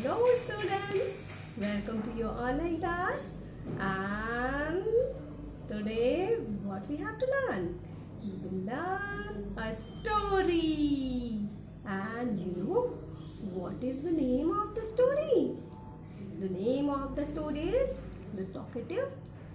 Hello students, welcome to your online class. And today what we have to learn? We will learn a story. And you know what is the name of the story? The name of the story is The Talkative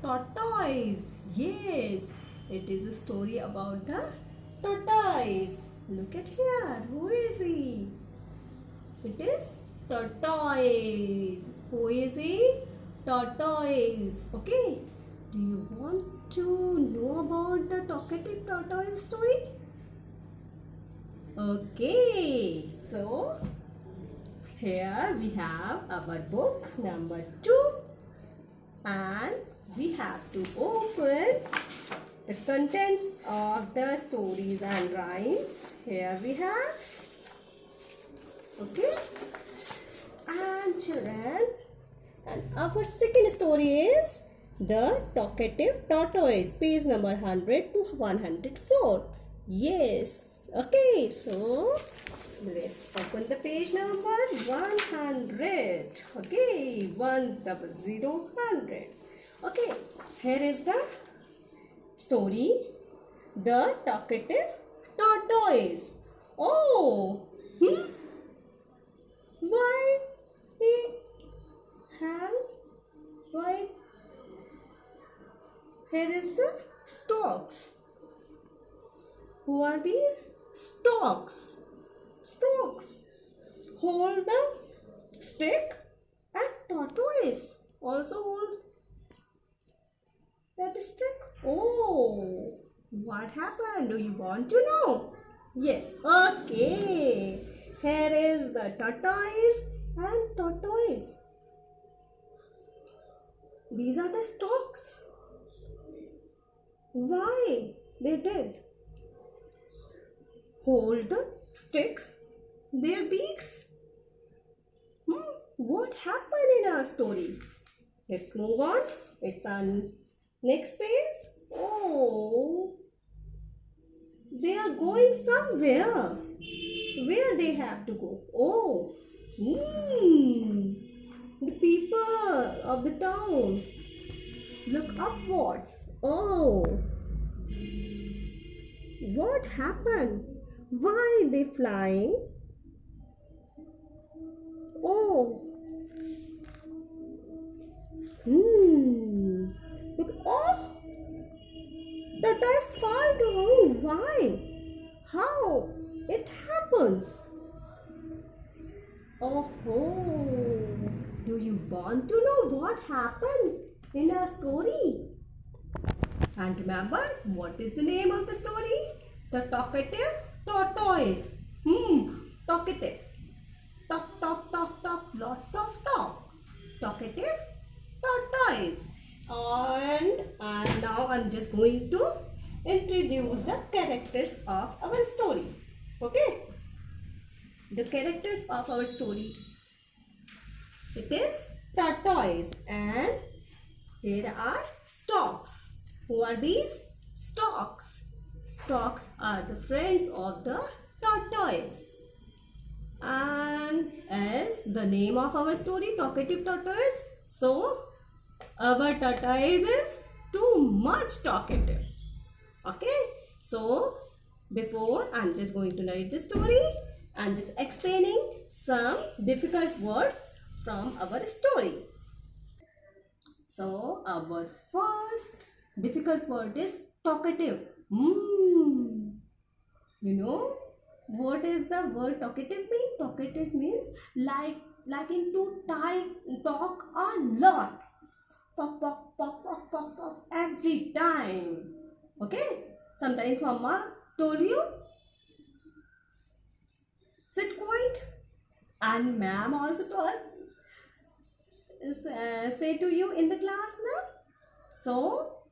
Tortoise. Yes, it is a story about the tortoise. Look at here, who is he? It is tortoise. Who is he? Tortoise. Okay. Do you want to know about the talkative tortoise story? Okay. So, here we have our book number 2 and we have to open the contents of the stories and rhymes. Here we have. Okay. And children, and our second story is The Talkative Tortoise, page number 100 to 104. Yes. Okay, so let's open the page number 100. Okay, 100. Okay, here is the story The Talkative Tortoise. Oh, why he have white? Here is the stalks. Who are these? Stalks. Stalks. Hold the stick and tortoise. Also hold that stick. Oh, what happened? Do you want to know? Yes. Okay. Here is the tortoise and tortoise. These are the stalks. Why they did? Hold the sticks, their beaks. What happened in our story? Let's move on. It's on next page. Oh, they are going somewhere. Where they have to go? Oh, the people of the town look upwards. Oh, what happened? Why they flying? Oh, look, oh, the tortoise fall down. Why? How? It happens. Oh, do you want to know what happened in our story? And remember, what is the name of the story? The Talkative Tortoise. Talkative. Talk, talk, talk, talk. Lots of talk. Talkative tortoise. And now I'm just going to introduce the characters of our story. Okay? The characters of our story. It is tortoise and there are stalks. Who are these? Stalks. Stalks are the friends of the tortoise. And as the name of our story, Talkative Tortoise, so our tortoise is too much talkative. Okay, so before I'm just going to narrate the story, I'm just explaining some difficult words from our story. So our first difficult word is talkative. You know what is the word talkative mean? Talkative means liking to talk a lot. Talk every time. Okay? Sometimes mama told you sit quiet, and ma'am also told say to you in the class now. So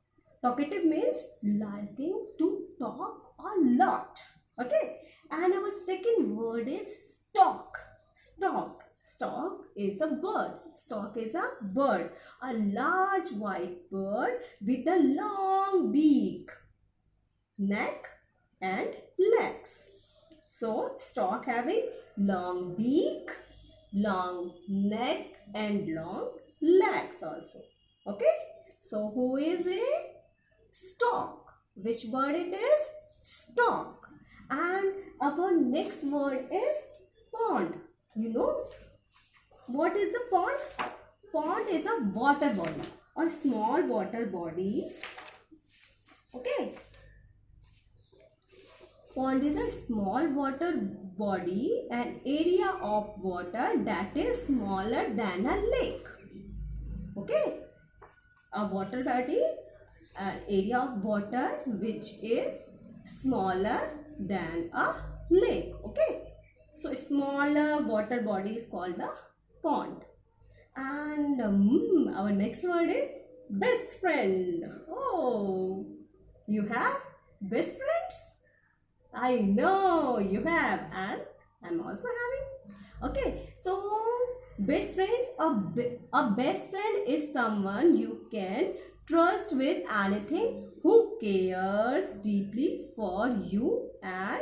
talkative means liking to talk a lot. Okay? And our second word is stalk. Stalk. Stalk is a bird. Stalk is a bird. A large white bird with a long beak, neck and legs. So, stork having long beak long neck and long legs also. Okay, so who is a stork? Which bird it is? Stork. And our next word is pond. You know what is the pond? Pond is a water body, a small water body. Okay. Pond is a small water body, an area of water that is smaller than a lake. Okay. A water body, an area of water which is smaller than a lake. Okay. So, a smaller water body is called a pond. And our next word is best friend. Oh, you have best friends? I know you have, and I'm also having. Okay, so best friends, a best friend is someone you can trust with anything, who cares deeply for you and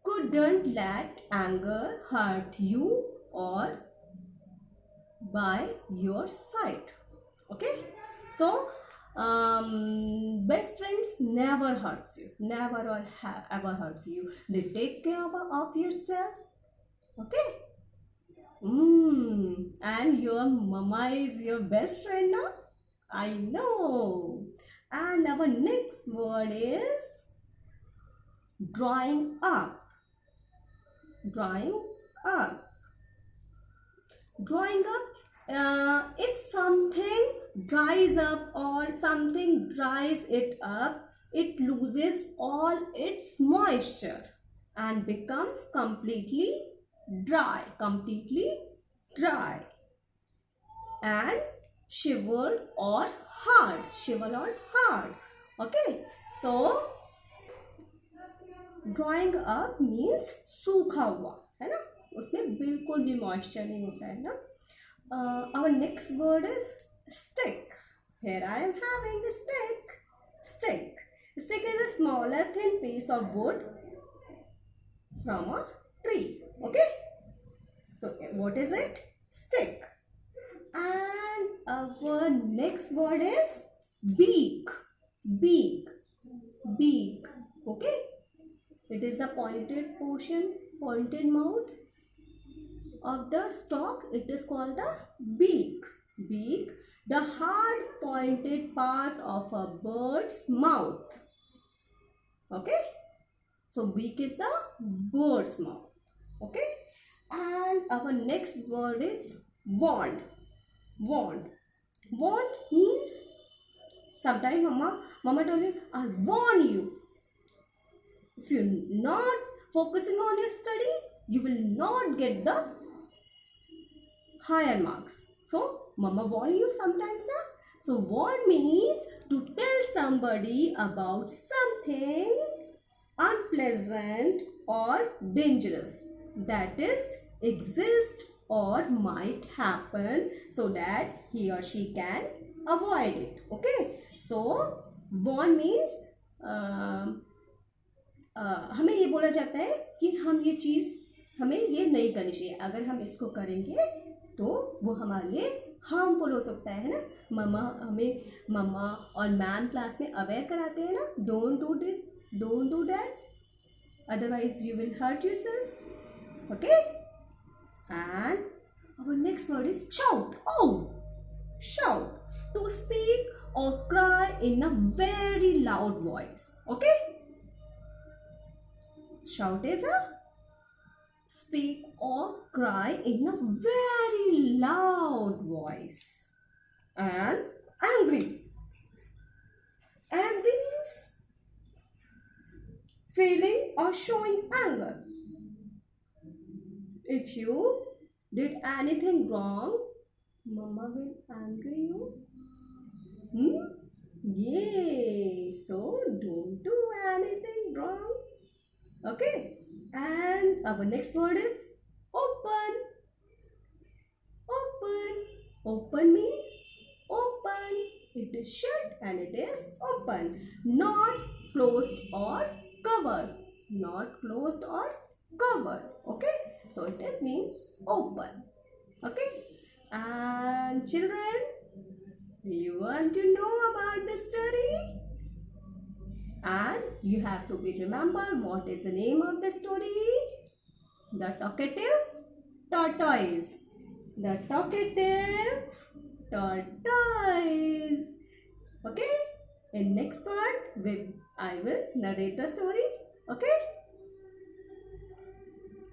couldn't let anger hurt you or by your side. Okay, so best friends never hurts you, never or ever hurts you. They take care of yourself. Okay. And your mama is your best friend now. I know. And our next word is drying up. Drying up. Drying up, if something dries up or something dries it up, it loses all its moisture and becomes completely dry and shriveled or hard. Okay, so drying up means सूखा हुआ है ना, उसमें बिल्कुल भी moisture नहीं होता है ना. Our next word is stick. Here I am having a stick. Stick is a smaller thin piece of wood from a tree. Okay, so what is it? Stick. And our next word is beak. Okay, it is the pointed portion, pointed mouth of the stalk. It is called the beak. The hard pointed part of a bird's mouth. Okay, so beak is the bird's mouth. Okay, and our next word is wand. Wand means, sometimes mama told me, I warn you, if you're not focusing on your study, you will not get the higher marks. So mama warn you sometimes na. So warn means to tell somebody about something unpleasant or dangerous that is exist or might happen, so that he or she can avoid it. Okay, so warn means हमें ये बोला जाता है कि हम ये चीज़ हमें ये नहीं करनी चाहिए, अगर हम इसको करेंगे तो वो हमारे लिए हार्मफुल हो सकता है ना. मम्मा और मैम क्लास में अवेयर कराते हैं ना, don't do this, don't do that, otherwise you will hurt yourself. Okay, and our next word is shout. Shout, to speak or cry in a very loud voice. Okay, shout is a speak or cry in a very loud voice. And angry means feeling or showing anger. If you did anything wrong, mama will angry you. Yay, so don't do anything wrong. Okay, and our next word is open. Open means open. It is shut and it is open, not closed or covered. Okay, So it is means open. Okay. And children, do you want to know about this story? And you have to be remember what is the name of the story? The Talkative Tortoise. The Talkative Tortoise. Okay. In next part, I will narrate the story. Okay.